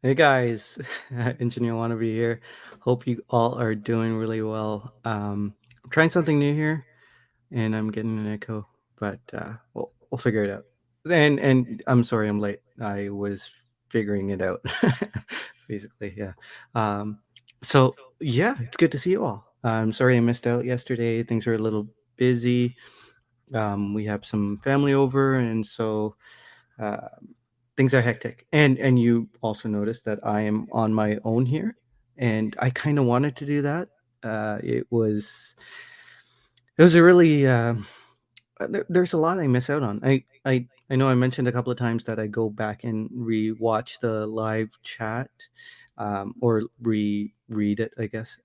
Hey guys, Engineer Wannabe here. Hope you all are doing really well. I'm trying something new here, and I'm getting an echo, but we'll figure it out. And I'm sorry I'm late. I was figuring it out, basically. Yeah. Um, so yeah, it's good to see you all. I'm sorry I missed out yesterday. Things were a little busy. We have some family over, and so. Uh, Things are hectic. And you also notice that I am on my own here, and I kind of wanted to do that. It was a really there's a lot I miss out on. I know I mentioned a couple of times that I go back and re-watch the live chat, or reread it, I guess.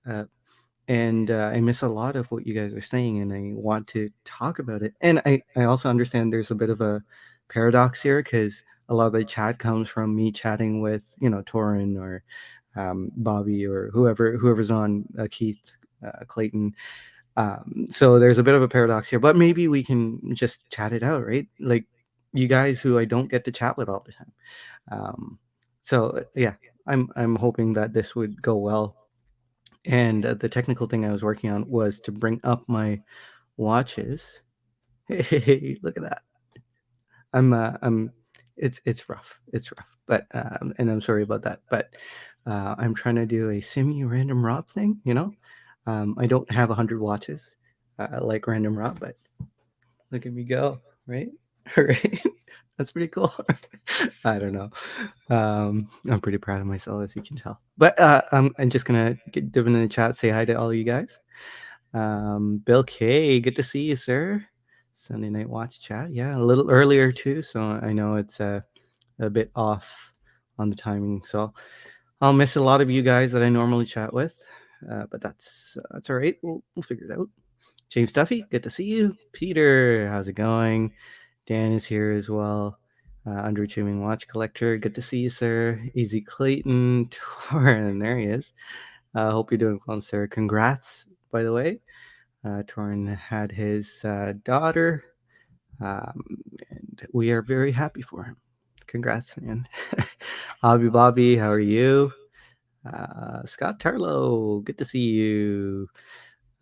And I miss a lot of what you guys are saying, and I want to talk about it. And I also understand there's a bit of a paradox here because a lot of the chat comes from me chatting with Torin or Bobby or whoever's on, Keith, Clayton. So there's a bit of a paradox here, but maybe we can just chat it out, right? Like you guys who I don't get to chat with all the time. Um, yeah, I'm hoping that this would go well. And the technical thing I was working on was to bring up my watches. Hey, look at that. I'm it's rough. It's rough. But and I'm sorry about that. But I'm trying to do a semi-random Rob thing, you know? I don't have 100 watches like Random Rob, but look at me go, right? Right? That's pretty cool. I don't know. I'm pretty proud of myself, as you can tell. But I'm just gonna get dip in the chat, say hi to all of you guys. Bill K, good to see you, sir. Sunday Night Watch chat. Yeah, a little earlier too, so I know it's a bit off on the timing. So I'll miss a lot of you guys that I normally chat with, but that's all right. We'll figure it out. James Duffy, good to see you. Peter, how's it going? Dan is here as well. Underachieving Watch Collector, good to see you, sir. Easy Clayton, Torin, there he is. Hope you're doing well, sir. Congrats, by the way. Torin had his daughter, um, and we are very happy for him. Congrats, man. Hobby Bobby, how are you? Scott Tarlow, good to see you.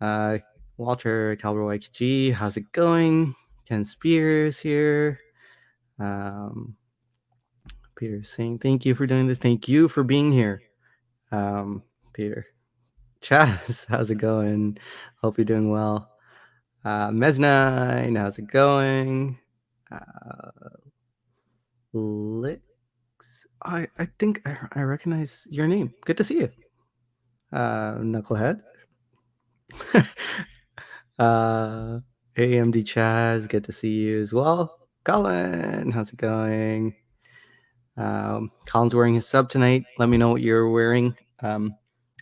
Uh, Walter Calvary YG, how's it going? Ken Spears here. Um, Peter saying, thank you for doing this. Thank you for being here. Peter. Chaz, how's it going? Hope you're doing well. Mesnine, how's it going? Uh, Lix, I think I recognize your name. Good to see you. Knucklehead. uh, AMD Chaz, good to see you as well. Colin, how's it going? Colin's wearing his sub tonight. Let me know what you're wearing.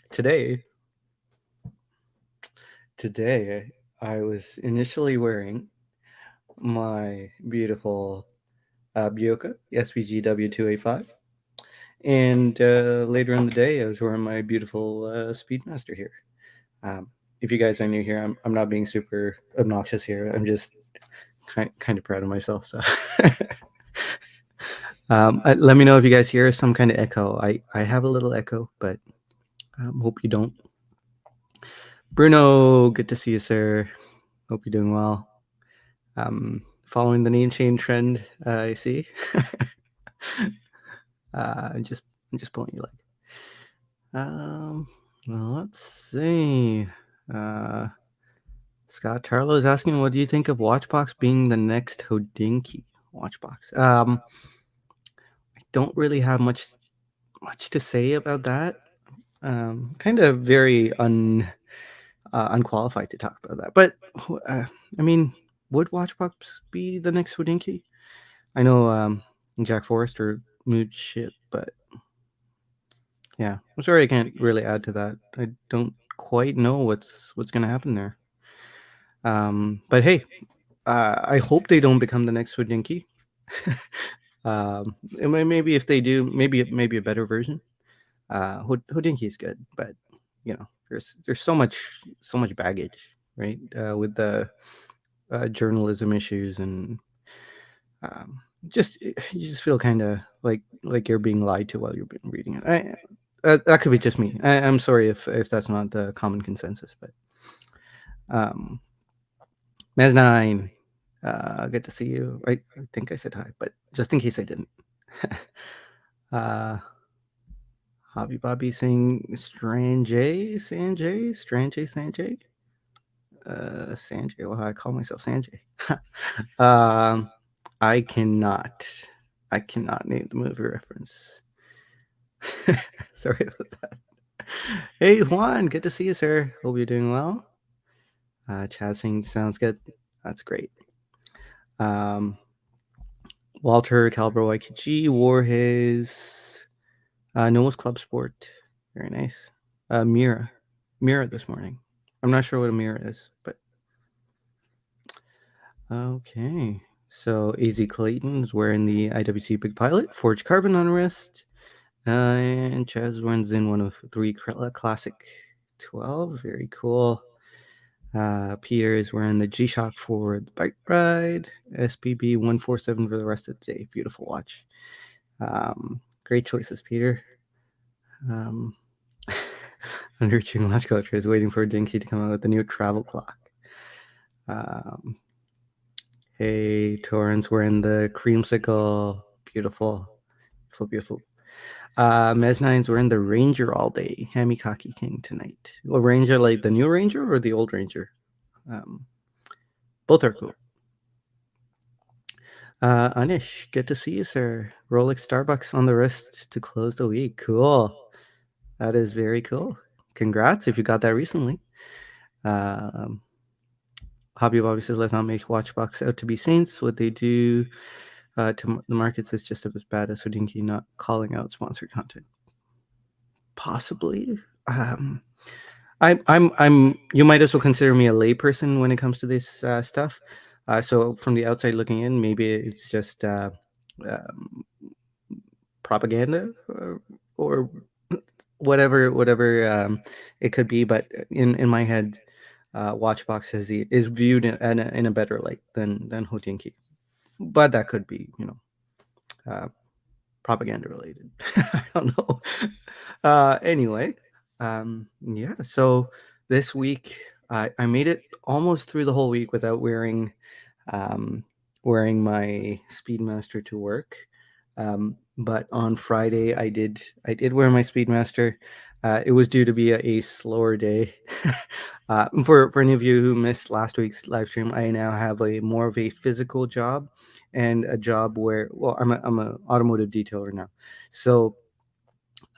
Today, today I was initially wearing my beautiful Bioka SVGW 285, and later in the day I was wearing my beautiful Speedmaster here. If you guys are new here, I'm not being super obnoxious here. I'm just kind of proud of myself. So let me know if you guys hear some kind of echo. I have a little echo, but hope you don't. Bruno, good to see you, sir. Hope you're doing well. Following the name change trend, I see. I'm just pulling your leg. Let's see. Uh, Scott Tarlow is asking, what do you think of Watchbox being the next Hodinky? Watchbox. I don't really have much to say about that. Kind of very unqualified to talk about that. But I mean, would Watchbox be the next Hodinky? I know Jack Forrester moved shit, but yeah, I'm sorry I can't really add to that. I don't quite know what's gonna happen there. But hey, I hope they don't become the next Hodinky. Maybe if they do, maybe a better version. Hodinky is good, but there's so much baggage, right? With the journalism issues and you just feel kind of like you're being lied to while you're reading it. That could be just me. I'm sorry if that's not the common consensus, but um, Mez9, good to see you. I think I said hi, but just in case I didn't. uh, Hobby Bobby saying Sanjay. Sanjay. Well, I call myself Sanjay. um, I cannot. I cannot name the movie reference. Sorry about that. Hey Juan, good to see you, sir. Hope you're doing well. Chad saying sounds good. That's great. Um, Walter Calbro Waikiki wore his Noah's Club Sport. Very nice. Mira this morning. I'm not sure what a Mira is, but okay. So AZ Clayton is wearing the IWC Big Pilot, Forged Carbon on wrist, and Chaz wearing Zin 103 Classic 12. Very cool. Peter is wearing the G-Shock for the bike ride, SPB 147 for the rest of the day. Beautiful watch. Great choices, Peter. Underachieving Watch Collector is waiting for Dinky to come out with the new travel clock. Hey, Torrance wearing the creamsicle. Beautiful. Beautiful. Mez9's wearing the Ranger all day. Hamikaki King tonight. Well, Ranger, like the new Ranger or the old Ranger? Both are cool. Anish, good to see you, sir. Rolex Starbucks on the wrist to close the week. Cool. That is very cool. Congrats if you got that recently. Hobby Bobby says, let's not make Watchbox out to be saints. What they do to the markets is just as bad as Houdinki not calling out sponsored content. Possibly. I'm. You might as well consider me a layperson when it comes to this stuff. So from the outside looking in, maybe it's just propaganda or whatever it could be. But in my head, Watchbox is viewed in a better light than Hotinki. But that could be, propaganda related. I don't know. Anyway, yeah. So this week, I made it almost through the whole week without wearing my Speedmaster to work. But on Friday, I did wear my Speedmaster. It was due to be a slower day. For any of you who missed last week's live stream, I now have a more of a physical job, and a job where, well, I'm a automotive detailer now. So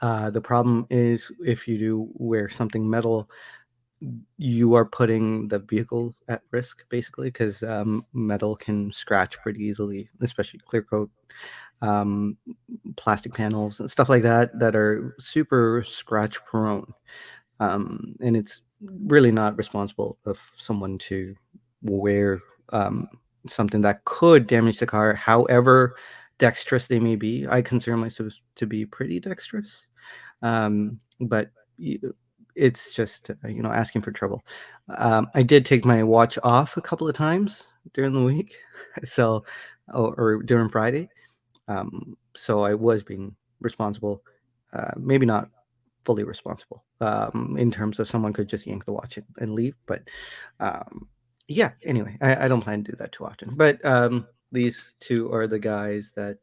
the problem is if you do wear something metal, you are putting the vehicle at risk, basically, because metal can scratch pretty easily, especially clear coat, um, plastic panels and stuff like that are super scratch prone. And it's really not responsible of someone to wear something that could damage the car, however dexterous they may be. I consider myself to be pretty dexterous, but it's just asking for trouble. I did take my watch off a couple of times during the week, so or during Friday. So I was being responsible, maybe not fully responsible, in terms of someone could just yank the watch and leave. But yeah, anyway, I don't plan to do that too often. But these two are the guys that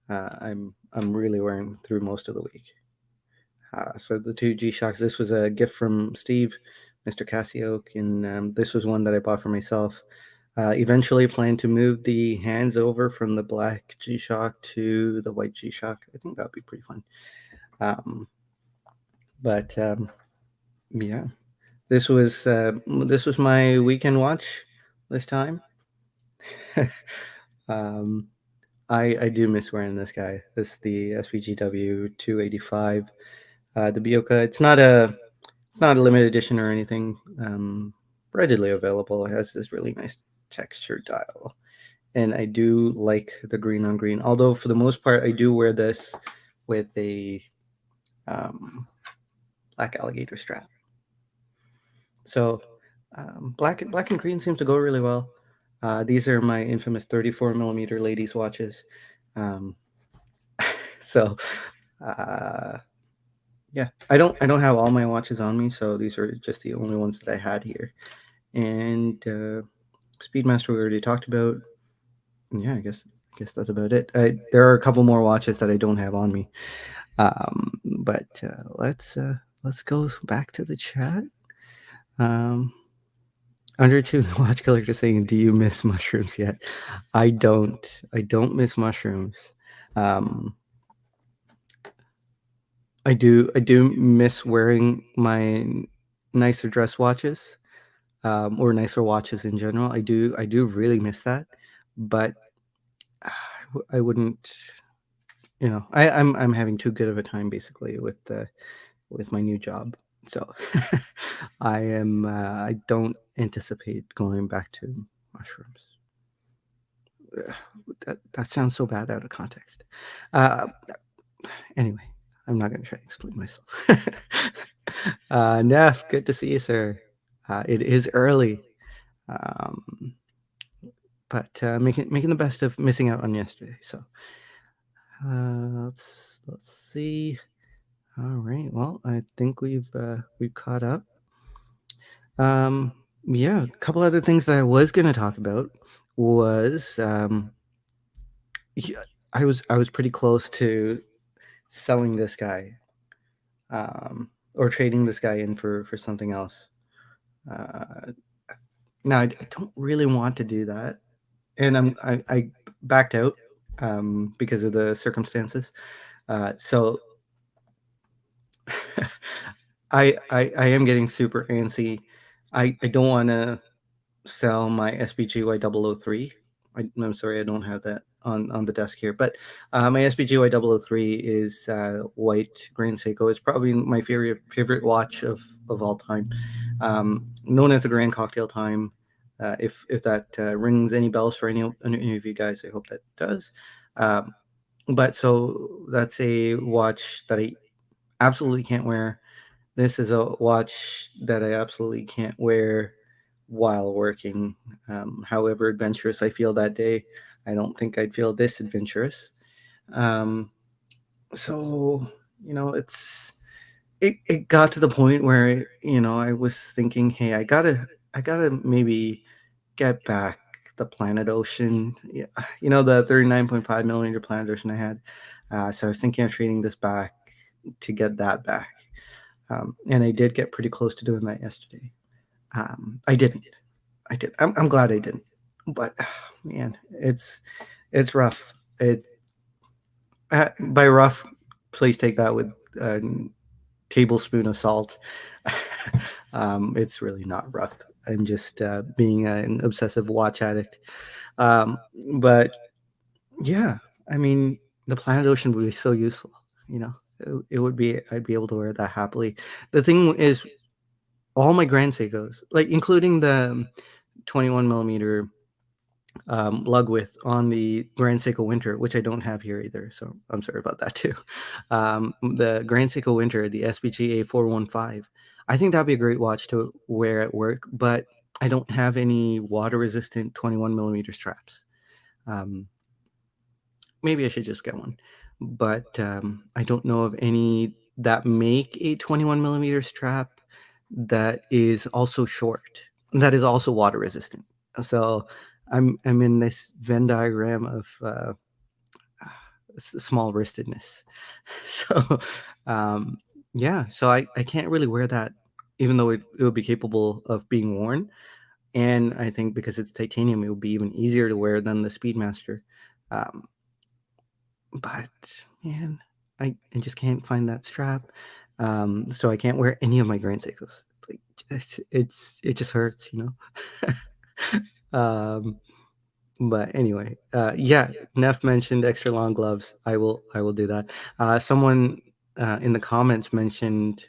I'm really wearing through most of the week. So the two G-Shocks, this was a gift from Steve, Mr. Cassioke, and this was one that I bought for myself. Eventually plan to move the hands over from the black G-Shock to the white G-Shock. I think that would be pretty fun. But yeah, this was my weekend watch this time. I do miss wearing this guy. This is the SPGW 285. The Bioka. It's not a limited edition or anything. Readily available. It has this really nice texture dial, and I do like the green on green. Although for the most part, I do wear this with a black alligator strap. So black and green seems to go really well. These are my infamous 34 millimeter ladies watches. Um, so uh, yeah, I don't have all my watches on me, so these are just the only ones that I had here. And Speedmaster we already talked about. Yeah, I guess that's about it. There are a couple more watches that I don't have on me. But let's go back to the chat. Um, Under two watch collector saying, "Do you miss mushrooms yet?" I don't. I don't miss mushrooms. Um, I do. I do miss wearing my nicer dress watches, or nicer watches in general. I do. I do really miss that, but I wouldn't. I'm having too good of a time basically with my new job. So I don't anticipate going back to mushrooms. Ugh, that sounds so bad out of context. Uh, anyway, I'm not going to try to explain myself. Neff, good to see you, sir. It is early, um, but making the best of missing out on yesterday. So let's see. All right. Well, I think we've caught up. Um, yeah, a couple other things that I was going to talk about was yeah, I was pretty close to selling this guy, or trading this guy in for something else. Uh, Now I don't really want to do that, and I backed out because of the circumstances. So I am getting super antsy. I don't want to sell my SBGY 003. I'm sorry, I don't have that on the desk here, but my SBGY 003 is white grain Seiko. It's probably my favorite watch of all time, known as the Grand Cocktail Time. If that rings any bells for any of you guys, I hope that does. Um, but so that's a watch that I absolutely can't wear. This is a watch that I absolutely can't wear while working. However adventurous I feel that day, I don't think I'd feel this adventurous. Um, so it got to the point where I was thinking, hey, I gotta maybe get back the Planet Ocean. Yeah, the 39.5 millimeter Planet Ocean I had. So I was thinking of trading this back to get that back. And I did get pretty close to doing that yesterday. I didn't. I did. I'm glad I didn't. But man, it's rough. By rough, please take that with a tablespoon of salt. It's really not rough. I'm just being an obsessive watch addict. Um, but yeah, I mean, the Planet Ocean would be so useful. You know, it would be. I'd be able to wear that happily. The thing is, all my Grand Seikos, like including the 21 millimeter lug width on the Grand Seiko Winter, which I don't have here either. So I'm sorry about that too. The Grand Seiko Winter, the SBGA 415. I think that'd be a great watch to wear at work, but I don't have any water resistant 21 millimeter straps. Um, Maybe I should just get one, but I don't know of any that make a 21 millimeter strap that is also short, that is also water resistant. So I'm in this Venn diagram of small wristedness. So um, yeah, so I can't really wear that, even though it would be capable of being worn. And I think because it's titanium, it would be even easier to wear than the Speedmaster. Um, but man, I just can't find that strap. So I can't wear any of my Grand Seikos. Like it just hurts, um, but anyway, yeah, Neff mentioned extra long gloves. I will do that. Someone in the comments mentioned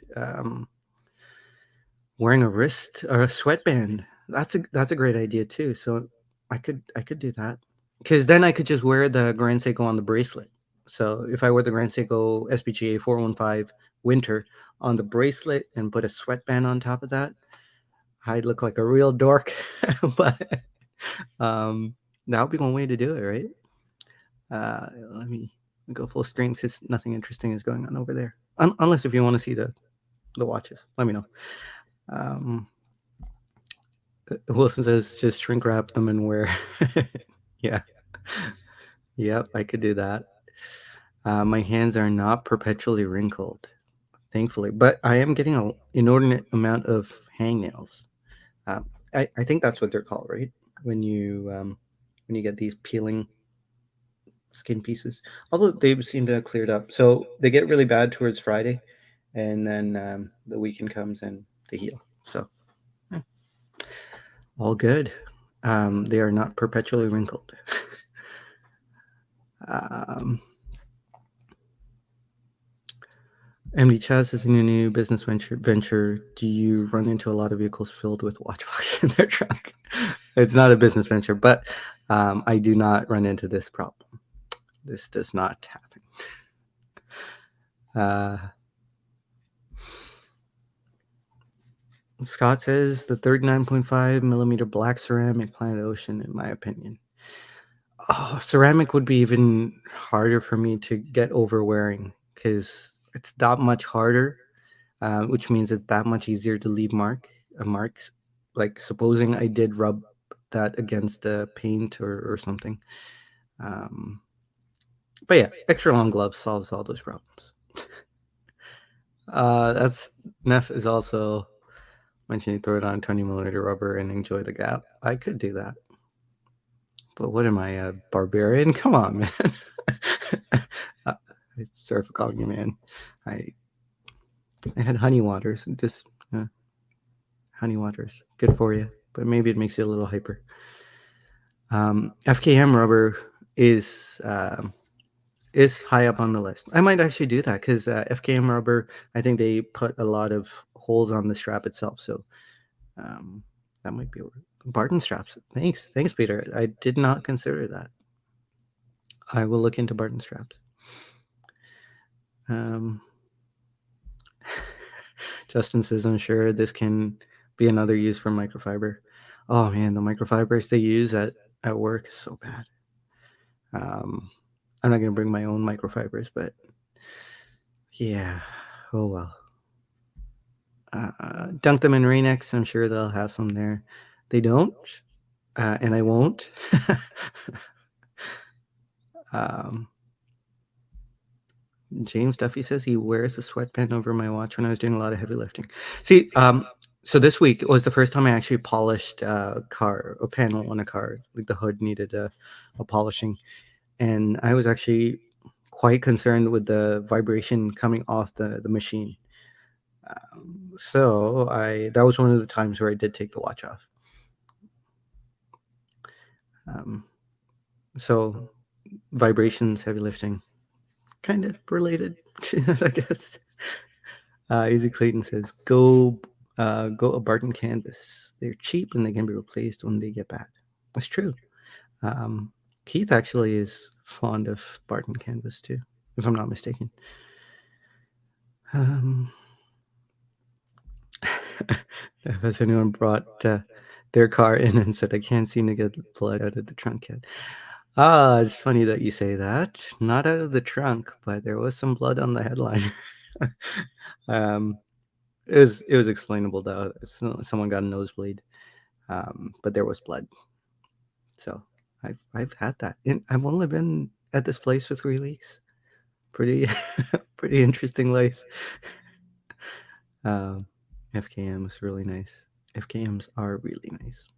wearing a wrist or a sweatband. That's a great idea too. So I could do that, because then I could just wear the Grand Seiko on the bracelet. So if I wear the Grand Seiko SPGA 415 Winter on the bracelet and put a sweatband on top of that, I'd look like a real dork. But um, that would be one way to do it, right? Let me go full screen because nothing interesting is going on over there. Unless if you want to see the watches, let me know. Um, Wilson says just shrink wrap them and wear. Yeah, yep, I could do that. My hands are not perpetually wrinkled, thankfully, but I am getting an inordinate amount of hangnails. I think that's what they're called, right? When you get these peeling skin pieces. Although they seem to have cleared up, so they get really bad towards Friday, and then the weekend comes and they heal. So yeah, all good. They are not perpetually wrinkled. um, MD Chaz is in a new business venture. Do you run into a lot of vehicles filled with watch boxes in their trunk? It's not a business venture, but I do not run into this problem. This does not happen. Uh, Scott says the 39.5 millimeter black ceramic Planet Ocean, in my opinion. Oh, ceramic would be even harder for me to get over wearing because it's that much harder, which means it's that much easier to leave marks. Like supposing I did rub that against a paint or something. Um, but yeah, extra long gloves solves all those problems. That's Neff is also mentioning throw it on 20 millimeter rubber and enjoy the gap. I could do that. But what am I, a barbarian? Come on, man. uh, sorry for calling you man. I I had honey waters. Just honey waters, good for you. But maybe it makes you a little hyper. FKM rubber is is high up on the list. I might actually do that because FKM rubber. I think they put a lot of holes on the strap itself, so um, that might be Barton straps. Thanks, Peter. I did not consider that. I will look into Barton straps. Um, Justin says, I'm sure this can be another use for microfiber. Oh man, the microfibers they use at work is so bad. I'm not going to bring my own microfibers, but yeah, oh well. Dunk them in Rain-X. I'm sure they'll have some there. They don't, and I won't. um, James Duffy says he wears a sweatband over my watch when I was doing a lot of heavy lifting. See, so this week was the first time I actually polished a panel on a car. Like the hood needed a polishing, and I was actually quite concerned with the vibration coming off the machine. So that was one of the times where I did take the watch off. Um, so vibrations, heavy lifting, kind of related to that, I guess. Easy Clayton says, go a Barton canvas. They're cheap and they can be replaced when they get bad. That's true. Um, Keith actually is fond of Barton canvas too, if I'm not mistaken. Has anyone brought their car in and said, I can't seem to get blood out of the trunk yet? It's funny that you say that. Not out of the trunk, but there was some blood on the headliner. um, it was explainable though. Someone got a nosebleed, but there was blood. So I've had that. And I've only been at this place for 3 weeks. Pretty pretty interesting life. FKM is really nice. FKMs are really nice.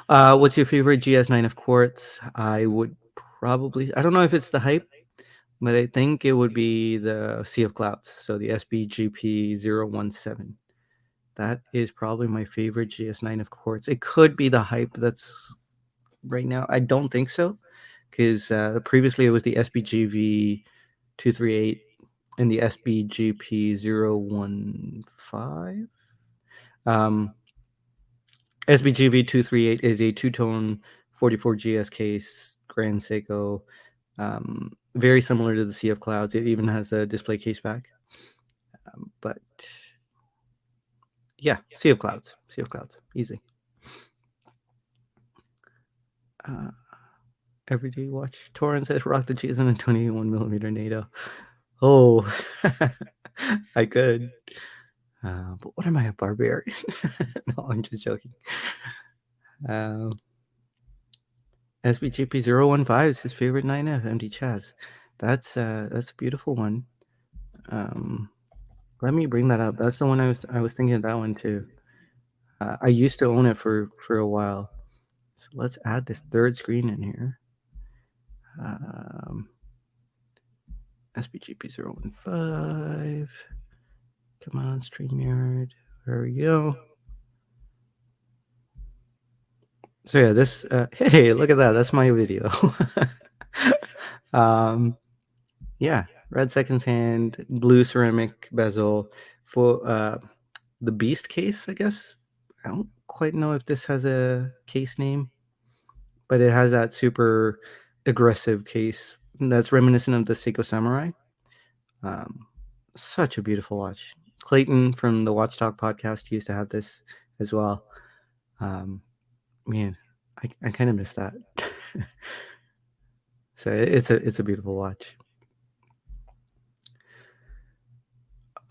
What's your favorite GS9 of Quartz? I would probably, I don't know if it's the hype, but I think it would be the Sea of Clouds. So the SBGP017. That is probably my favorite GS9 of Quartz. It could be the hype that's right now. I don't think so because previously it was the SBGV 238 and the SBGP015. SBGV 238 is a two-tone 44 GS case, Grand Seiko, very similar to the Sea of Clouds. It even has a display case back. But yeah, Sea of Clouds, easy. Uh, Everyday watch. Torrent says rock the cheese on a 21 millimeter NATO. Oh, I could. But what am I, a barbarian? No, I'm just joking. Um, SBGP015 is his favorite 9F MD Chaz. That's a beautiful one. Um, Let me bring that up. That's the one I was thinking of that one too. I used to own it for a while. So let's add this third screen in here. Um, SBGP015. Come on, StreamYard. There we go. So yeah, this. Hey, look at that. That's my video. um, yeah, red seconds hand, blue ceramic bezel for the Beast case. I guess I don't quite know if this has a case name, but it has that super aggressive case that's reminiscent of the Seiko Samurai. Um, Such a beautiful watch. Clayton from the Watch Talk podcast used to have this as well. Um, Man, I kind of miss that. So it's a beautiful watch.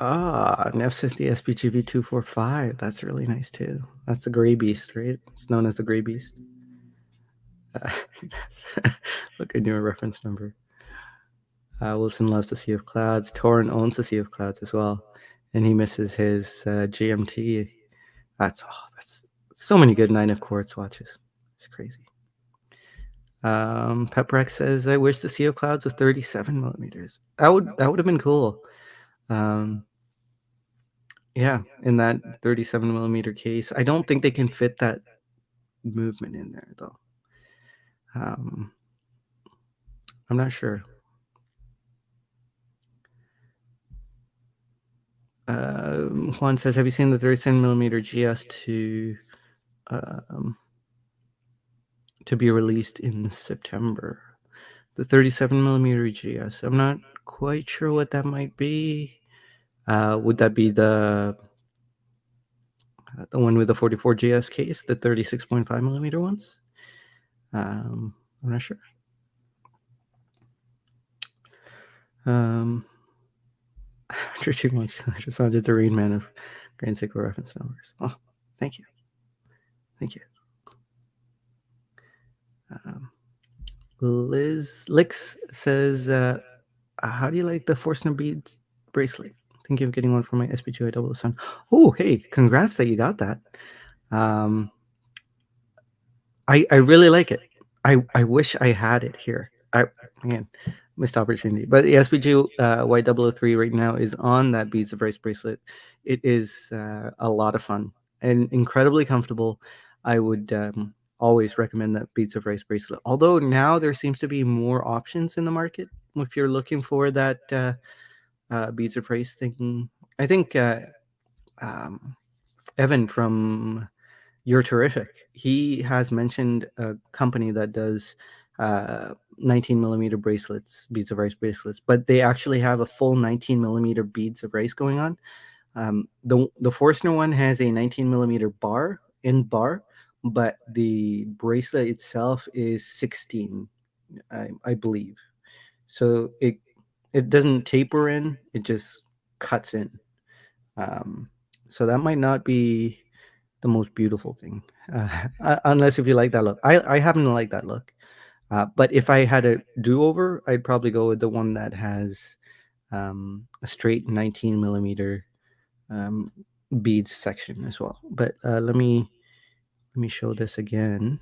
Neff says the SBGV 245. That's really nice too. That's the Gray Beast, right? It's known as the Gray Beast. Uh, Look, I knew a reference number. Wilson loves the Sea of Clouds. Torrin owns the Sea of Clouds as well, and he misses his GMT. That's so many good 9F Quartz watches. It's crazy. Peprex says, "I wish the Sea of Clouds was 37 millimeters. That would have been cool." Um, yeah, in that 37 millimeter case, I don't think they can fit that movement in there though. Um, I'm not sure. Juan says, "Have you seen the 37 millimeter GS um, to be released in September?" The 37 millimeter GS. I'm not quite sure what that might be. Would that be the one with the 44 GS case, the 36.5 millimeter ones? I'm not sure. After 2 months, I just saw the Rain Man of Grand Seiko reference numbers. Oh, thank you. Thank you. Liz Licks says, how do you like the Forstner beads bracelet? Thinking of getting one for my SPGI double son. Oh, hey, congrats that you got that. Um, I really like it. I wish I had it here. Man, missed opportunity. But the SPG Y003 right now is on that Beads of Rice bracelet. It is a lot of fun and incredibly comfortable. I would always recommend that Beads of Rice bracelet. Although now there seems to be more options in the market if you're looking for that Beads of Rice thing. I think um, Evan from You're Terrific. He has mentioned a company that does 19 millimeter bracelets, beads of rice bracelets, but they actually have a full 19 millimeter beads of rice going on. The Forstner one has a 19 millimeter bar, but the bracelet itself is 16, I believe. So it doesn't taper in; it just cuts in. Um, so that might not be the most beautiful thing, unless if you like that look. I happen to like that look, but if I had a do over, I'd probably go with the one that has a straight 19 millimeter um, beads section as well. But let me show this again.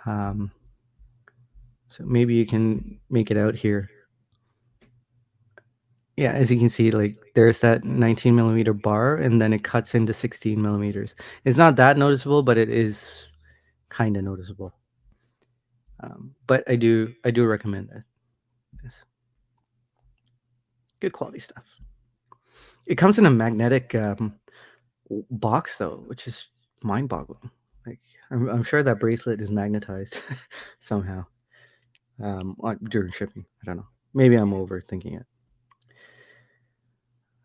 So maybe you can make it out here. Yeah, as you can see, like there's that 19 millimeter bar, and then it cuts into 16 millimeters. It's not that noticeable, but it is kind of noticeable. But I do recommend that. This good quality stuff. It comes in a magnetic box though, which is mind-boggling. Like I'm sure that bracelet is magnetized somehow during shipping. I don't know. Maybe I'm overthinking it.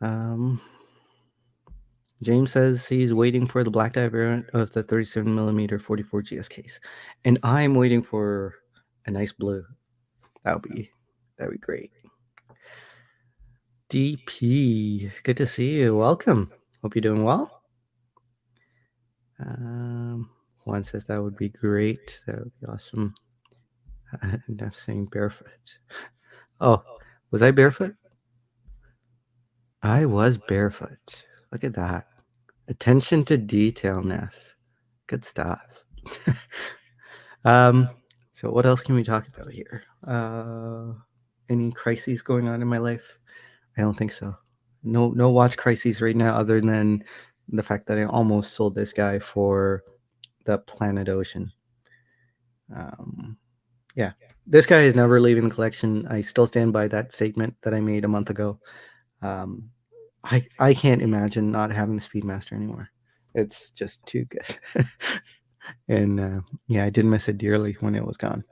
Um, James says he's waiting for the black die variant of the 37 millimeter 44 GS case, and I'm waiting for a nice blue. That'd be great. DP, good to see you. Welcome. Hope you're doing well. Juan says that would be great. That would be awesome. And I'm saying barefoot. Oh, was I barefoot? I was barefoot. Look at that. Attention to detail, Neff. Good stuff. um, so what else can we talk about here? Any crises going on in my life? I don't think so. No watch crises right now, other than the fact that I almost sold this guy for the Planet Ocean. Yeah, this guy is never leaving the collection. I still stand by that statement that I made a month ago. Um, I can't imagine not having the Speedmaster anymore. It's just too good. And yeah, I did miss it dearly when it was gone.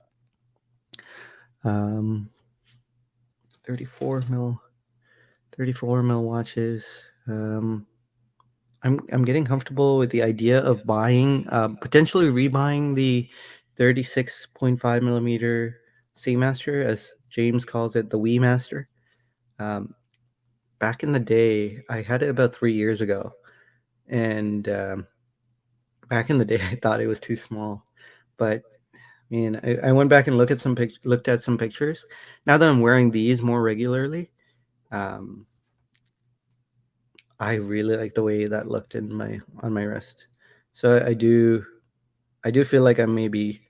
34 mil watches. I'm getting comfortable with the idea of buying, potentially rebuying the 36.5 millimeter Seamaster, as James calls it, the Wii Master. Back in the day, I had it about 3 years ago, and back in the day, I thought it was too small, but man, I went back and looked at some pictures. Now that I'm wearing these more regularly, um, I really like the way that looked on my wrist. So I do feel like I'm maybe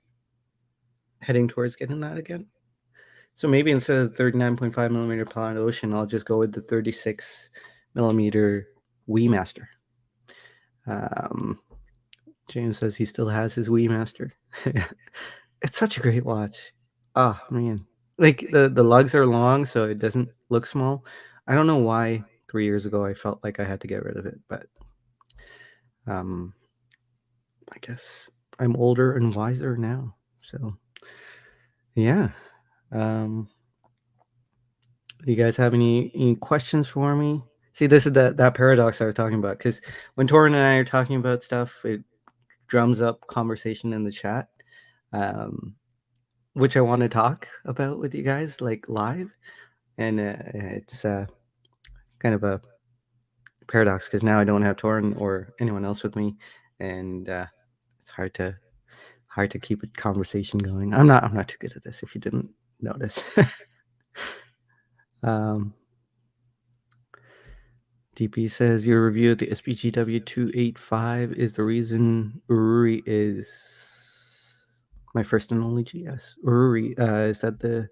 heading towards getting that again. So maybe instead of the 39.5 millimeter Planet Ocean, I'll just go with the 36 millimeter Wii Master. James says he still has his Wii Master. It's such a great watch. Oh man, like the lugs are long, so it doesn't look small. I don't know why 3 years ago I felt like I had to get rid of it, but um, I guess I'm older and wiser now. So yeah. Do you guys have any questions for me? See, this is that paradox I was talking about, because when Torin and I are talking about stuff, it drums up conversation in the chat, um, which I want to talk about with you guys, like live, and it's kind of a paradox because now I don't have Torin or anyone else with me, and it's hard to keep a conversation going. I'm not too good at this, if you didn't notice. DP says your review of the SPGW 285 is the reason Ururi is my first and only GS. Ururi, is that the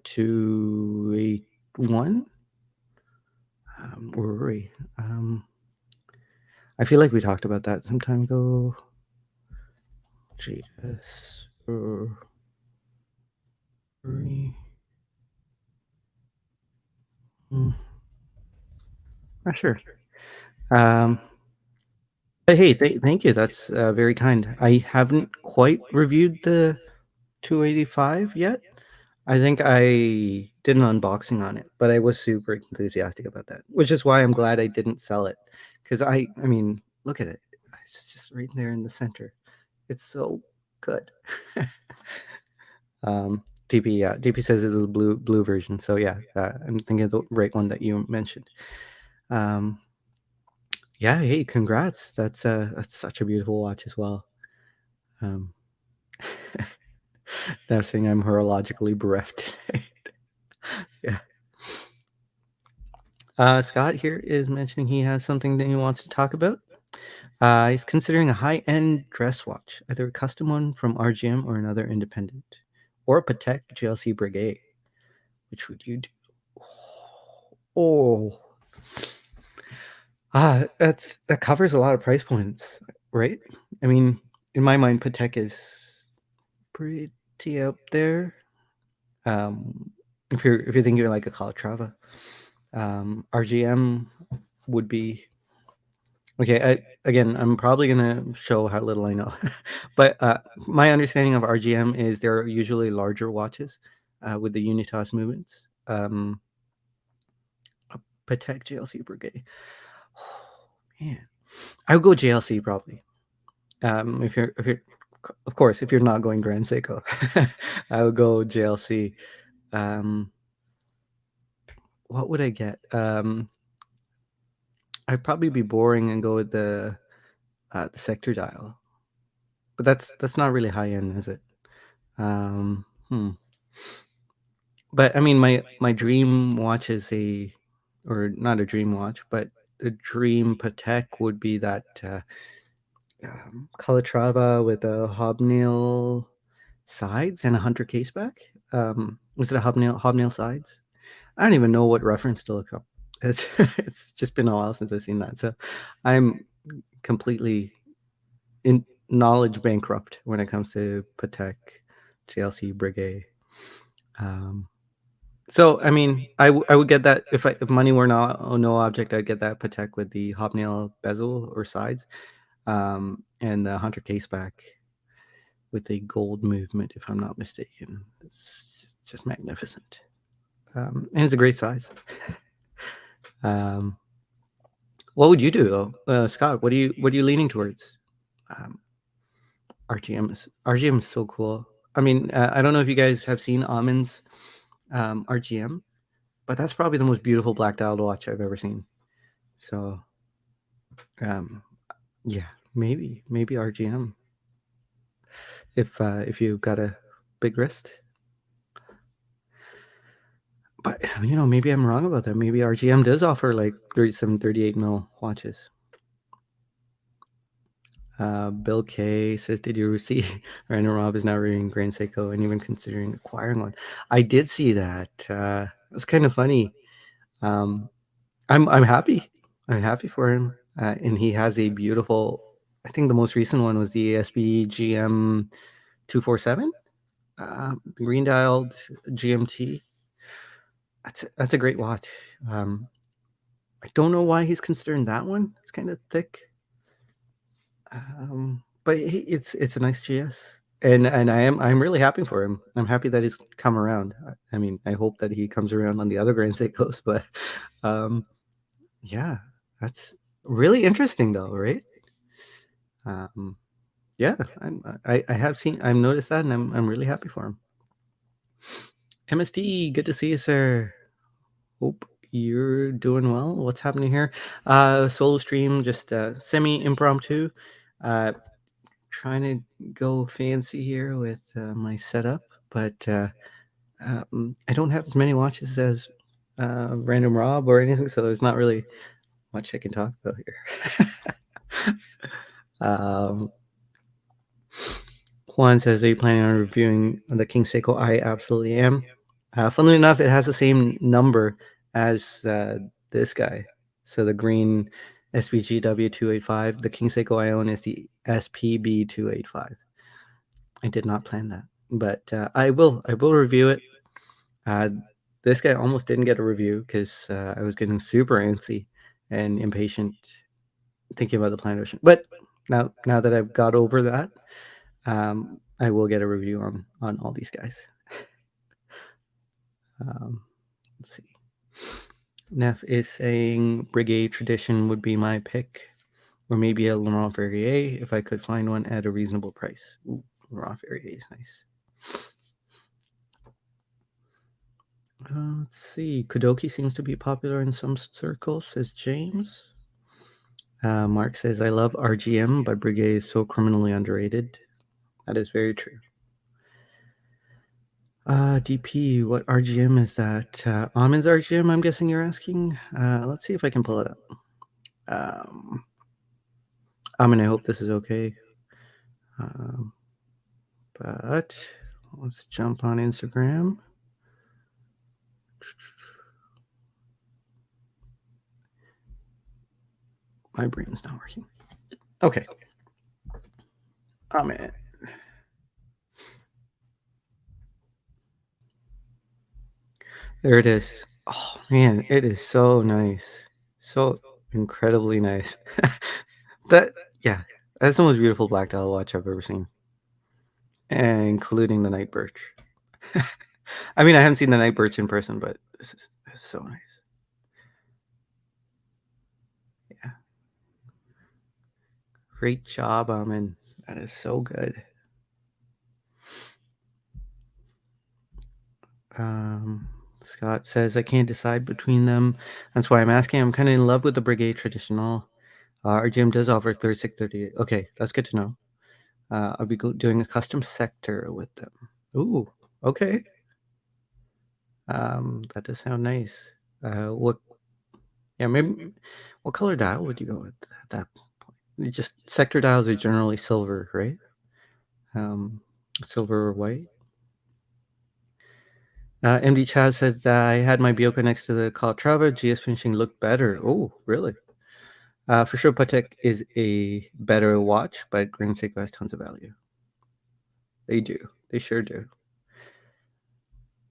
281? Ururi. I feel like we talked about that some time ago. GS Ururi. Not sure. But hey, thank you. That's very kind. I haven't quite reviewed the 285 yet. I think I did an unboxing on it, but I was super enthusiastic about that, which is why I'm glad I didn't sell it. Because I mean, look at it. It's just right there in the center. It's so good. DP says it's a blue version. So yeah, I'm thinking of the right one that you mentioned. Yeah, hey, congrats. That's such a beautiful watch as well. Now saying I'm horologically bereft. Yeah. Scott here is mentioning he has something that he wants to talk about. He's considering a high-end dress watch, either a custom one from RGM or another independent, or a Patek GLC Breguet. Which would you do? Oh, that covers a lot of price points, right? I mean, in my mind, Patek is pretty up there. If you're thinking like a Calatrava, RGM would be okay. Again, I'm probably gonna show how little I know, but my understanding of RGM is they're usually larger watches with the Unitas movements. A Patek GLC Breguet. Man, I would go JLC probably. If you're, of course, if you're not going Grand Seiko, I would go JLC. Um, what would I get? I'd probably be boring and go with the sector dial, but that's not really high end, is it? Hmm. But I mean, my dream watch is or not a dream watch, but a dream Patek would be that Calatrava with a hobnail sides and a hunter caseback. Was it a hobnail sides? I don't even know what reference to look up. It's it's just been a while since I've seen that, so I'm completely in knowledge bankrupt when it comes to Patek, JLC, Breguet. Um, So, I mean, I would get that if money were not no object, I'd get that Patek with the hobnail bezel or sides, and the Hunter caseback with the gold movement, if I'm not mistaken. It's just magnificent, and it's a great size. Um, what would you do though, Scott? What are you leaning towards? Um, RGM is so cool. I mean, I don't know if you guys have seen Amon's RGM, but that's probably the most beautiful black dialed watch I've ever seen. So, um, yeah, maybe RGM if you've got a big wrist. But maybe I'm wrong about that. Maybe RGM does offer like 37, 38 mil watches. Bill K says, "Did you see Random Rob is now reviewing Grand Seiko and even considering acquiring one?" I did see that. It's kind of funny. Um, I'm happy. I'm happy for him. And he has a beautiful. I think the most recent one was the ASB GM 247, green dialed GMT. That's a great watch. Um, I don't know why he's considering that one. It's kind of thick, but it's a nice GS, and I'm really happy for him. I'm happy that he's come around. I mean, I hope that he comes around on the other Grand Seikos, but um, yeah, that's really interesting though, right? Um, yeah, I have seen I've noticed that, and I'm really happy for him. MSD, good to see you, sir. Hope you're doing well. What's happening here? Solo stream, just semi impromptu. Uh, trying to go fancy here with my setup, but I don't have as many watches as Random Rob or anything, so there's not really much I can talk about here. um, Juan says, "Are you planning on reviewing the King Seiko?" I absolutely am. Funnily enough, it has the same number as this guy. So the green SBGW 285. The King Seiko I own is the SPB 285. I did not plan that, but I will. I will review it. Uh, this guy almost didn't get a review because I was getting super antsy and impatient thinking about the Planet Ocean. But now that I've got over that, I will get a review on all these guys. Um, let's see. Neff is saying Brigade Tradition would be my pick, or maybe a Laurent Ferrier if I could find one at a reasonable price. Ooh, Laurent Ferrier is nice. Let's see. Kudoki seems to be popular in some circles, says James. Mark says, I love RGM, but Brigade is so criminally underrated. That is very true. DP, what RGM is that? Almond's RGM, I'm guessing you're asking. Let's see if I can pull it up. I hope this is okay. But let's jump on Instagram. My brain's not working. Okay. Amen. There it is. Oh man, it is so nice. So incredibly nice. But yeah, that's the most beautiful black dial watch I've ever seen. Including the night birch. I mean, I haven't seen the night birch in person, but this is so nice. Yeah. Great job, Amin. That is so good. Um, Scott says, I can't decide between them. That's why I'm asking. I'm kind of in love with the Brigade Traditional. Our gym does offer 3638. Okay, that's good to know. I'll be doing a custom sector with them. Ooh, okay. That does sound nice. What? Yeah, maybe. What color dial would you go with at that point? Just sector dials are generally silver, right? Um, Silver or white. MD Chaz says that I had my Bioka next to the Calatrava. GS finishing looked better. Oh, really? For sure, Patek is a better watch, but Grand Seiko has tons of value. They do. They sure do.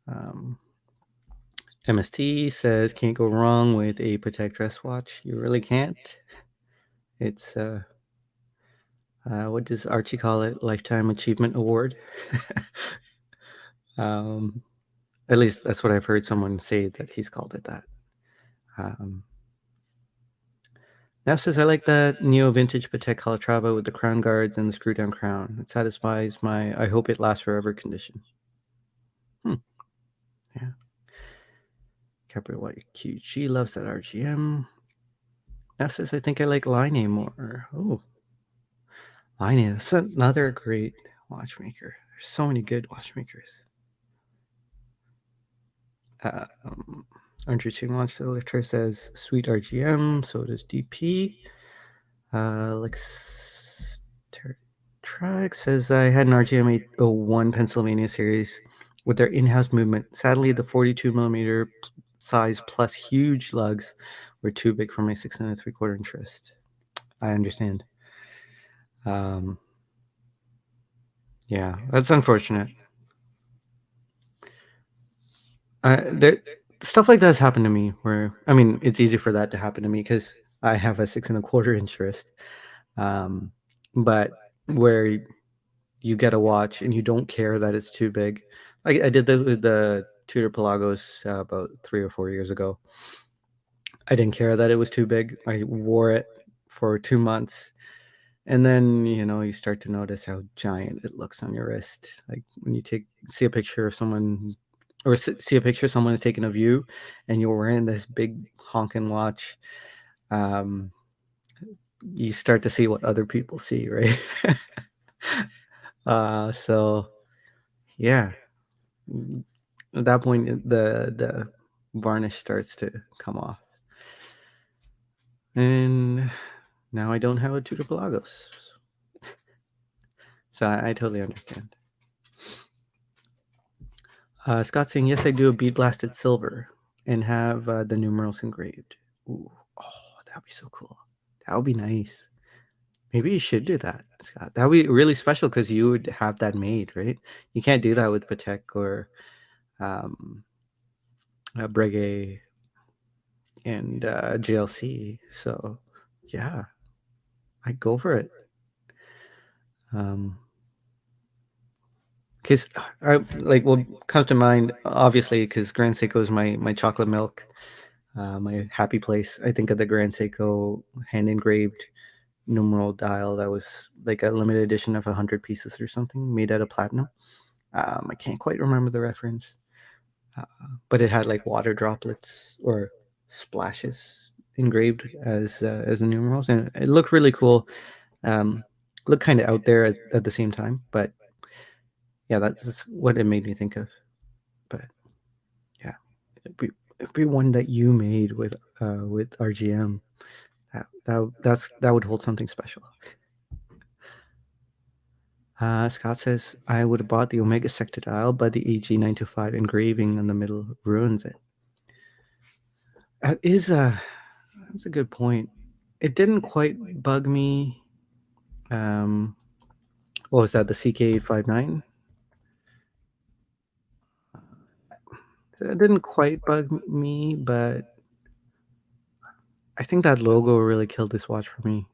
Um, MST says can't go wrong with a Patek dress watch. You really can't. It's what does Archie call it? Lifetime Achievement Award. um, at least that's what I've heard someone say that he's called it that. Um, Neff says I like that neo vintage Patek Calatrava with the crown guards and the screw down crown. It satisfies my I hope it lasts forever condition. Yeah. Capri White QG loves that RGM. Neff says I think I like Line more. Oh, Line that's another great watchmaker. There's so many good watchmakers. Andrew Ching Launch Electra says sweet RGM, so does DP. Track says I had an RGM 801 Pennsylvania series with their in-house movement. Sadly, the 42 millimeter size plus huge lugs were too big for my 6 3/4 inch wrist. I understand. Yeah, that's unfortunate. There, stuff like that has happened to me. Where I mean, it's easy for that to happen to me because I have a 6 1/4 inch wrist. Um, but where you get a watch and you don't care that it's too big. I did that with the Tudor Pelagos about 3 or 4 years ago. I didn't care that it was too big. I wore it for 2 months. And then, you start to notice how giant it looks on your wrist. Like when you see a picture of someone or see a picture someone is taking of you and you're wearing this big honking watch, um, you start to see what other people see, right? So yeah, at that point, the varnish starts to come off, and now I don't have a Tudor Pelagos, so I totally understand. Scott saying yes, I do a bead blasted silver and have the numerals engraved. Ooh, oh, that'd be so cool. That would be nice. Maybe you should do that, Scott. That would be really special because you would have that made, right? You can't do that with Patek or um, Breguet and GLC. So, yeah, I'd go for it. Because like what comes to mind, obviously, because Grand Seiko is my chocolate milk, my happy place. I think of the Grand Seiko hand engraved numeral dial that was like a limited edition of 100 pieces or something, made out of platinum. I can't quite remember the reference, but it had like water droplets or splashes engraved as the numerals, and it looked really cool. Looked kind of out there at the same time, but yeah, that's what it made me think of. But yeah, it'd be one that you made with RGM. That would hold something special. Scott says I would have bought the Omega sector dial, but the AG925 engraving in the middle ruins it. That is that's a good point. It didn't quite bug me. What was that? The CK89? It didn't quite bug me, but I think that logo really killed this watch for me.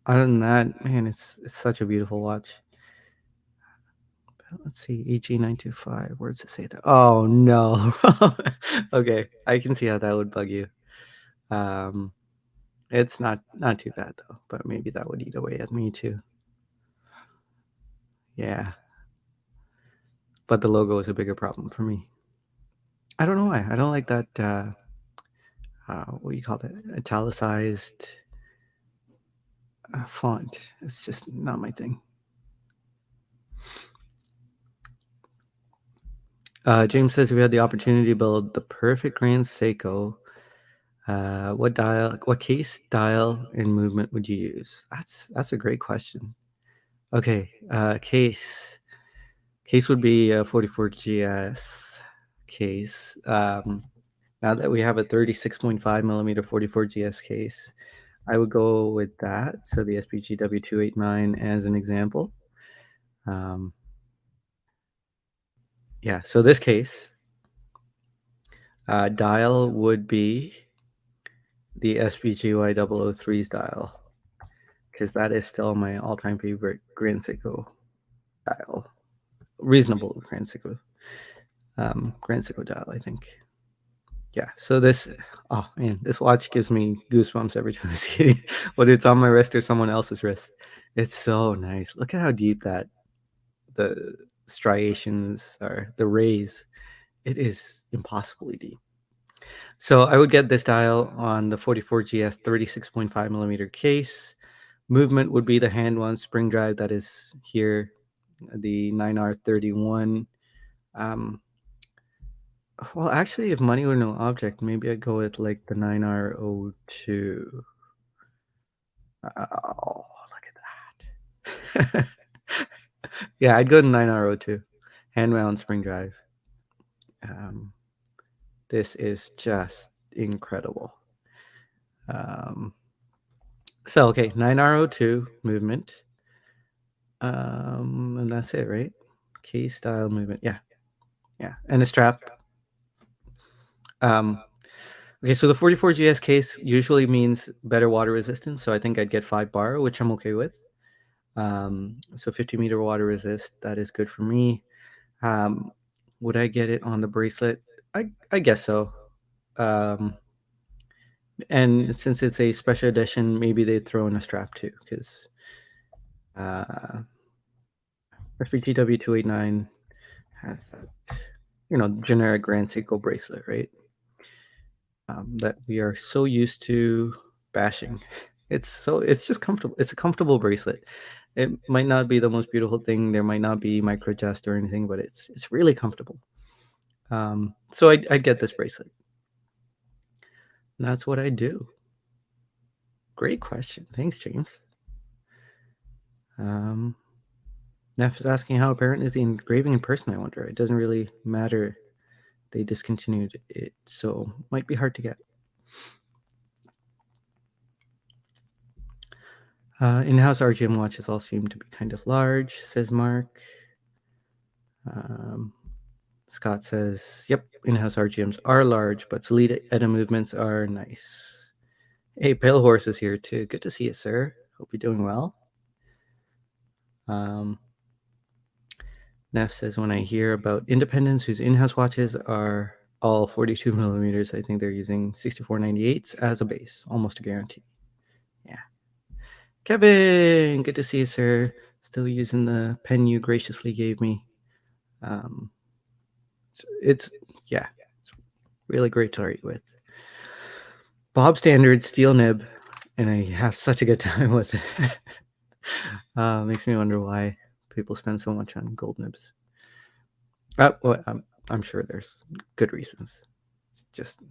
Other than that, man, it's such a beautiful watch. Let's see, AG925. Where does it say that? Oh no. Okay, I can see how that would bug you. Um, It's not too bad though, but maybe that would eat away at me too. Yeah, but the logo is a bigger problem for me. I don't know why. I don't like that. What do you call that? Italicized font. It's just not my thing. James says if we had the opportunity to build the perfect Grand Seiko, what case, dial, and movement would you use? That's a great question. Okay, case would be a 44GS case. Now that we have a 36.5 millimeter 44GS case, I would go with that. So the SPG W289 as an example. Yeah, so this case, dial would be the SPGY 003's dial, because that is still my all-time favorite Grand Seiko dial. Reasonable Grand Seiko dial, I think. Yeah, so oh man, this watch gives me goosebumps every time I see it, whether it's on my wrist or someone else's wrist. It's so nice. Look at how deep the striations are, the rays. It is impossibly deep. So I would get this dial on the 44GS 36.5 millimeter case. Movement would be the hand one spring drive that is here, the 9R31. Well, actually, if money were no object, maybe I'd go with like the 9R02. Oh, look at that. Yeah, I'd go to 9R02. Hand wound spring drive. This is just incredible. So, okay, 9R02 movement. And that's it, right? Case style movement. Yeah. Yeah. And a strap. Okay, so the 44GS case usually means better water resistance. So I think I'd get 5 bar, which I'm okay with. So 50-meter water resist, that is good for me. Would I get it on the bracelet? I guess so. And since it's a special edition, maybe they'd throw in a strap too, because FPGW 289 has that, generic Grand Seiko bracelet, right? That we are so used to bashing. It's just comfortable. It's a comfortable bracelet. It might not be the most beautiful thing. There might not be micro adjust or anything, but it's really comfortable. So I'd get this bracelet. And that's what I do. Great question. Thanks, James. Neff is asking how apparent is the engraving in person, I wonder. It doesn't really matter. They discontinued it, so might be hard to get. In-house RGM watches all seem to be kind of large, says Mark. Scott says, yep, in-house RGMs are large, but Solid ETA movements are nice. Hey, Pale Horse is here too. Good to see you, sir. Hope you're doing well. Neff says, when I hear about independents whose in-house watches are all 42 millimeters, I think they're using 6498s as a base, almost a guarantee. Yeah. Kevin, good to see you, sir. Still using the pen you graciously gave me. It's really great to write with. Bob Standard steel nib, and I have such a good time with it. Makes me wonder why people spend so much on gold nibs. Well, I'm sure there's good reasons. It's just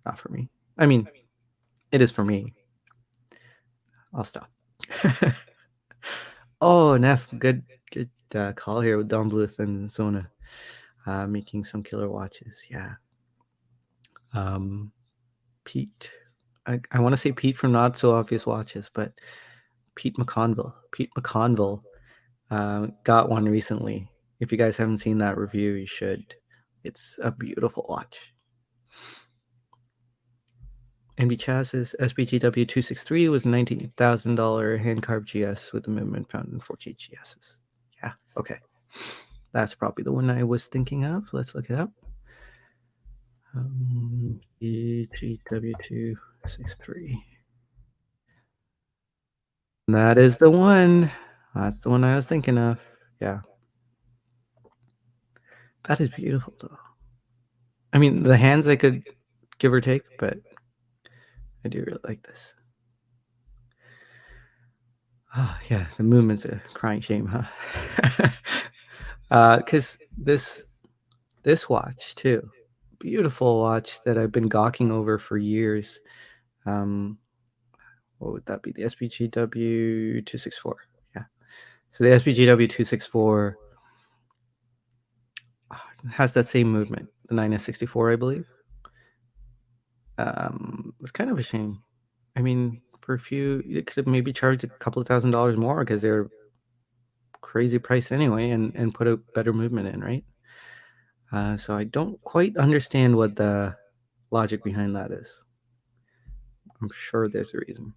not for me. I mean, it is for me. I'll stop. Oh, Neff, good call here with Don Bluth and Sona, making some killer watches. Yeah. Pete, I want to say Pete from Not So Obvious Watches, but Pete McConville got one recently. If you guys haven't seen that review, you should. It's a beautiful watch. NB Chaz's SBGW 263 was $19,000 hand carved GS with the movement found in 4K GSs. Yeah, okay. That's probably the one I was thinking of. Let's look it up. BGW 263. That is the one. That's the one I was thinking of. Yeah, that is beautiful though. I mean, the hands I could give or take, but I do really like this. Oh, yeah, the movement's a crying shame, huh? Because this watch too, beautiful watch that I've been gawking over for years. Um, what would that be? The SPGW 264. Yeah. So the SPGW 264 has that same movement, the 9S64, I believe. It's kind of a shame. I mean, for a few, it could have maybe charged a couple of $1,000s more because they're crazy price anyway, and put a better movement in, right? So I don't quite understand what the logic behind that is. I'm sure there's a reason.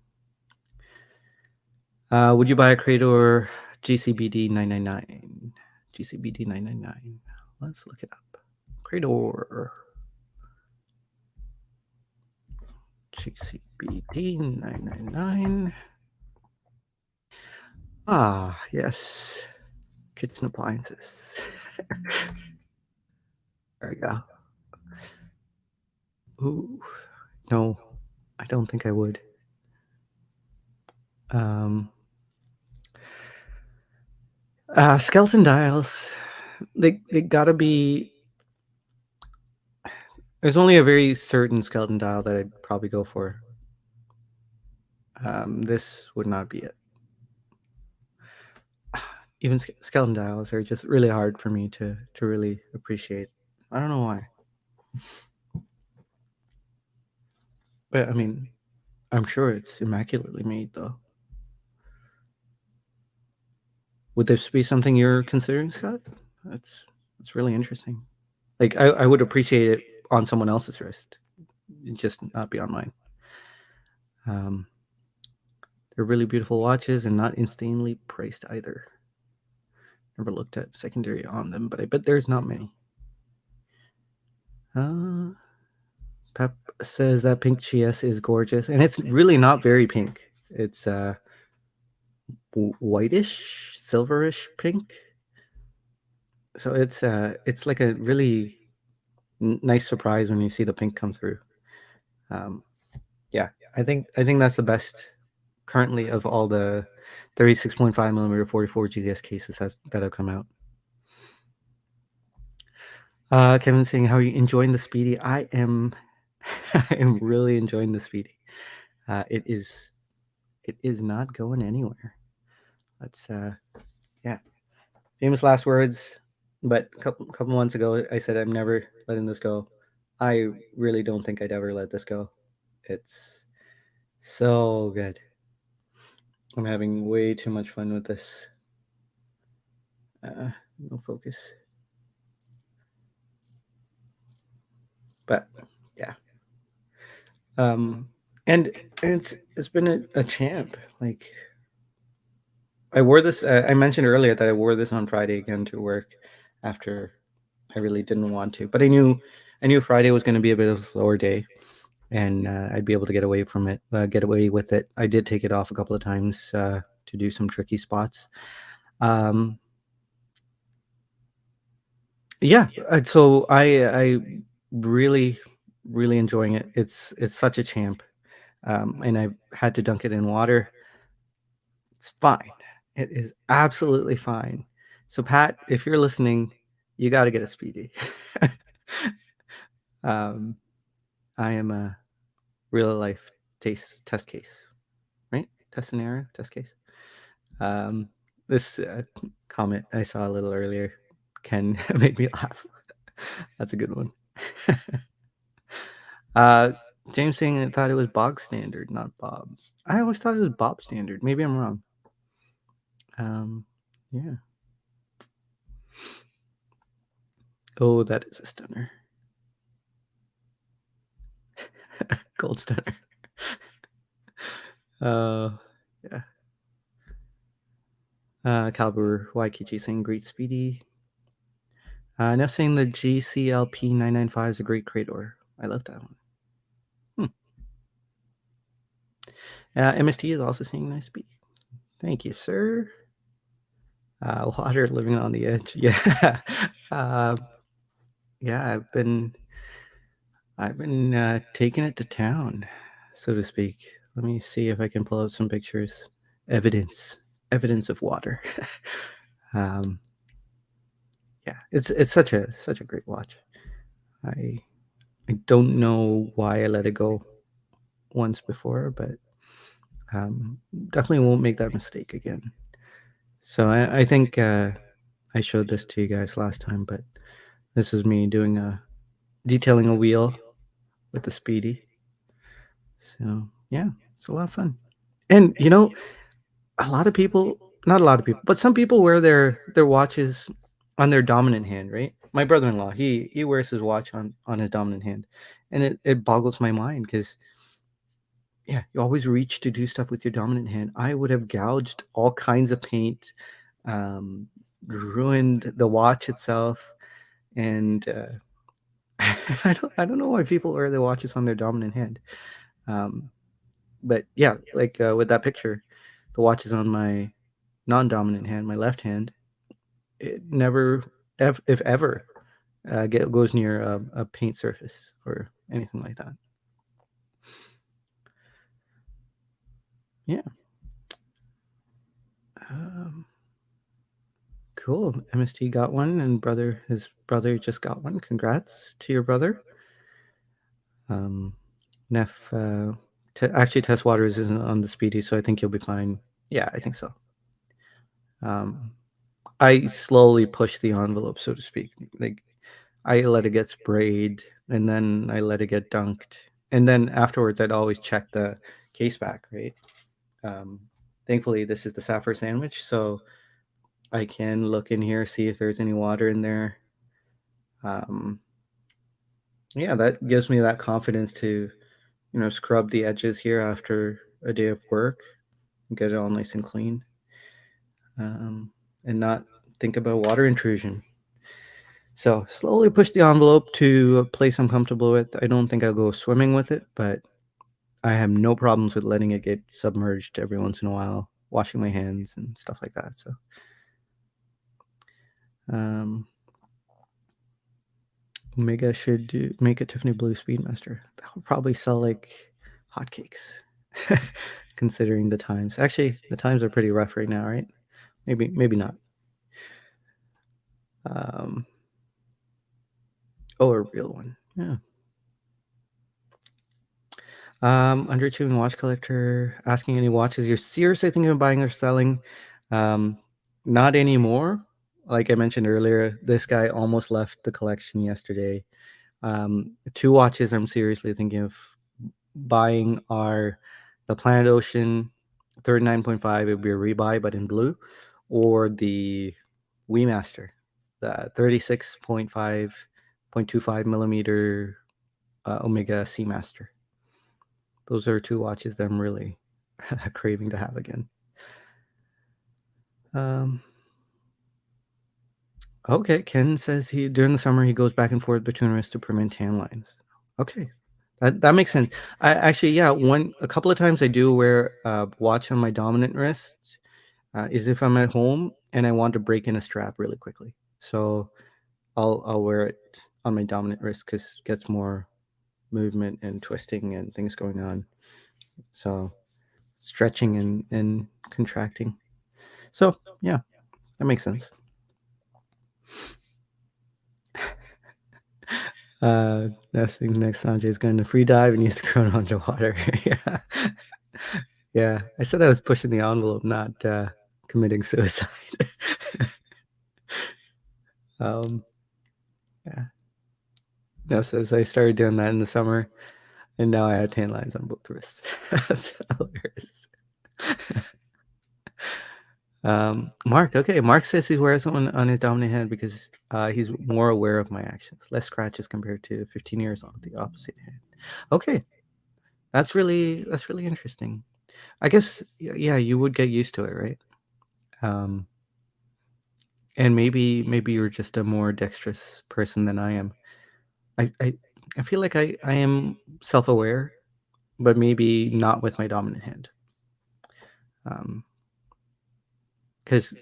Would you buy a Crador GCBD 999? GCBD 999. Let's look it up. Crador GCBD 999. Ah, yes. Kitchen appliances. There we go. Ooh, no, I don't think I would. Um, skeleton dials. They gotta be. There's only a very certain skeleton dial that I'd probably go for. This would not be it. Even skeleton dials are just really hard for me to really appreciate. I don't know why, but I mean, I'm sure it's immaculately made though. Would this be something you're considering, Scott? That's really interesting. Like I would appreciate it on someone else's wrist, just not be on mine. Um, they're really beautiful watches and not insanely priced either. Never looked at secondary on them, but I bet there's not many. Uh, Pep says that pink GS is gorgeous, and it's really not very pink. It's whitish, silverish pink. So it's like a really nice surprise when you see the pink come through. Um, yeah, I think that's the best currently of all the 36.5 millimeter 44 GTS cases that have come out. Kevin saying how you enjoying the Speedy. I am I am really enjoying the Speedy. It is not going anywhere. That's yeah. Famous last words. But a couple months ago I said I'm never letting this go. I really don't think I'd ever let this go. It's so good. I'm having way too much fun with this. No focus. But yeah. Um and it's been a champ. Like I wore this. I mentioned earlier that I wore this on Friday again to work, after I really didn't want to. But I knew Friday was going to be a bit of a slower day, and I'd be able to get away from it, get away with it. I did take it off a couple of times to do some tricky spots. Um, yeah, so I really really enjoying it. It's such a champ, and I had to dunk it in water. It's fine. It is absolutely fine. So Pat, if you're listening, you got to get a Speedy. um, I am a real life test case, right? Test scenario, test case. Um, this comment I saw a little earlier can make me laugh. That's a good one. uh, James saying I thought it was bog standard, not Bob. I always thought it was Bob standard. Maybe I'm wrong. Yeah. Oh, that is a stunner. Gold stunner. Yeah. Caliber Waikiki saying great Speedy. Neff saying the GCLP 995 is a great Crador. I love that one. MST is also saying nice Speedy. Thank you, sir. Water living on the edge. Yeah. uh, yeah, I've been taking it to town, so to speak. Let me see if I can pull out some pictures. Evidence, evidence of water. um, yeah, it's such a great watch. I I don't know why I let it go once before, but um, definitely won't make that mistake again. So I think I showed this to you guys last time, but this is me doing a detailing a wheel with the Speedy. So yeah, it's a lot of fun. And a lot of people, not a lot of people, but some people wear their watches on their dominant hand, right? My brother-in-law, he wears his watch on his dominant hand, and it boggles my mind because yeah, you always reach to do stuff with your dominant hand. I would have gouged all kinds of paint, um, ruined the watch itself, and I don't know why people wear their watches on their dominant hand. Um, but yeah, like with that picture, the watch is on my non-dominant hand, my left hand. It never, if ever, goes near a paint surface or anything like that. Yeah. Um, cool. MST got one, and his brother just got one. Congrats to your brother. Um, Neff, actually, test waters isn't on the speedy, so I think you'll be fine. Yeah, I think so. Um, I slowly push the envelope, so to speak. Like I let it get sprayed, and then I let it get dunked, and then afterwards, I'd always check the case back, right? Um, Thankfully, this is the Sapphire sandwich, so I can look in here, see if there's any water in there. Um, yeah, that gives me that confidence to, scrub the edges here after a day of work and get it all nice and clean, um, and not think about water intrusion. So slowly push the envelope to a place I'm comfortable with. I don't think I'll go swimming with it, but I have no problems with letting it get submerged every once in a while, washing my hands and stuff like that. So, um, Omega should make a Tiffany Blue Speedmaster. That would probably sell like hotcakes, considering the times. Actually, the times are pretty rough right now, right? Maybe not. Um, oh, a real one. Yeah. Underachieving watch collector asking any watches you're seriously thinking of buying or selling. Um, Not anymore. Like I mentioned earlier, this guy almost left the collection yesterday. Two watches I'm seriously thinking of buying are the Planet Ocean 39.5. It would be a rebuy, but in blue, or the Master, the 36.5.25 millimeter Omega Seamaster. Those are two watches that I'm really craving to have again. Um, okay, Ken says he during the summer he goes back and forth between wrists to prevent tan lines. Okay, that makes sense. I actually, yeah, one a couple of times I do wear a watch on my dominant wrist. Is if I'm at home and I want to break in a strap really quickly. So I'll wear it on my dominant wrist because it gets more movement and twisting and things going on. So stretching and contracting. So yeah, that makes sense. Next Sanjay is going to free dive and use the chrono underwater. Yeah. Yeah. I said I was pushing the envelope, not committing suicide. um, yeah. Nev says I started doing that in the summer and now I have tan lines on both wrists. That's hilarious. Mark, okay. Mark says he wears one on his dominant hand because he's more aware of my actions, less scratches compared to 15 years on the opposite hand. Okay, that's really interesting. I guess yeah, you would get used to it, right? Um, and maybe you're just a more dexterous person than I am. I feel like I am self-aware, but maybe not with my dominant hand. Um, 'Cause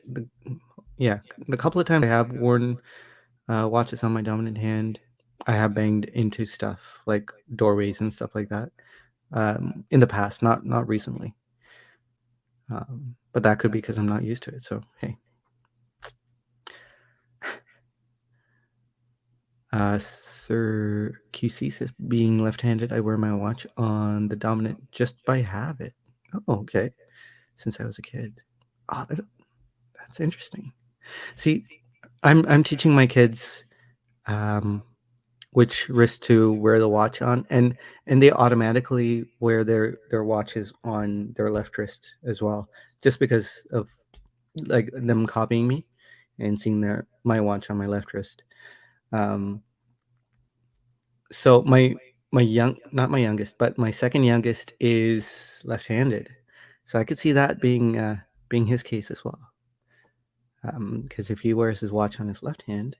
yeah, the couple of times I have worn, watches on my dominant hand, I have banged into stuff, like doorways and stuff like that, in the past, not recently. But that could be because 'cause I'm not used to it, so, hey. Sir QC says, "Being left-handed, I wear my watch on the dominant just by habit." Oh, okay. Since I was a kid. Oh, that's interesting. See, I'm teaching my kids, um, which wrist to wear the watch on, and they automatically wear their watches on their left wrist as well, just because of, like, them copying me and seeing their my watch on my left wrist. Um, so my young not my youngest, but my second youngest is left-handed. So I could see that being his case as well. Because if he wears his watch on his left hand,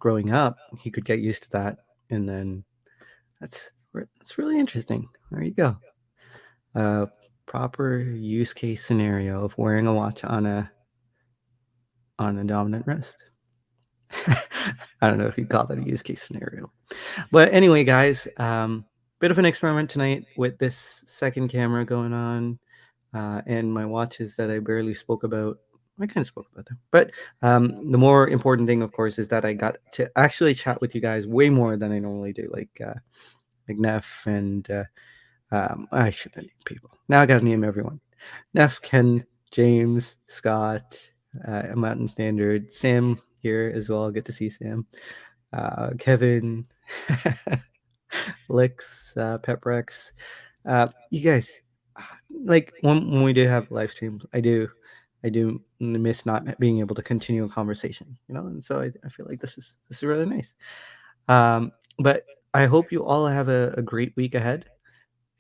growing up, he could get used to that, and then that's really interesting. There you go. Uh, Proper use case scenario of wearing a watch on a dominant wrist. I don't know if you call that a use case scenario. But anyway, guys, bit of an experiment tonight with this second camera going on, and my watches that I barely spoke about. I kind of spoke about them, but the more important thing, of course, is that I got to actually chat with you guys way more than I normally do, like Neff and I should have named people. Now I got to name everyone. Neff, Ken, James, Scott, Mountain Standard, Sam here as well. Good to see Sam. Kevin, Lix, Peprex. You guys, like when we do have live streams, I do miss not being able to continue a conversation, and so I feel like this is really nice. But I hope you all have a great week ahead,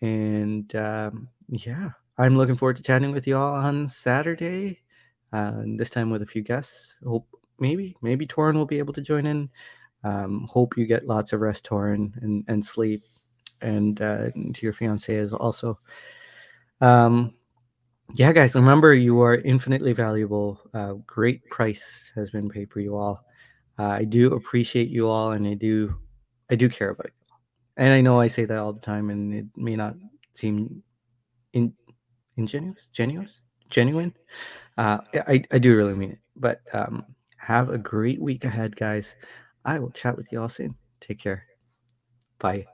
and yeah, I'm looking forward to chatting with you all on Saturday. This time with a few guests. Hope maybe Torin will be able to join in. Hope you get lots of rest, Torin, and sleep, and to your fiance as also. Um, yeah, guys, remember you are infinitely valuable. Great price has been paid for you all. I do appreciate you all, and I do care about you. And I know I say that all the time, and it may not seem in, genuine. Yeah, I do really mean it. But have a great week ahead, guys. I will chat with you all soon. Take care. Bye.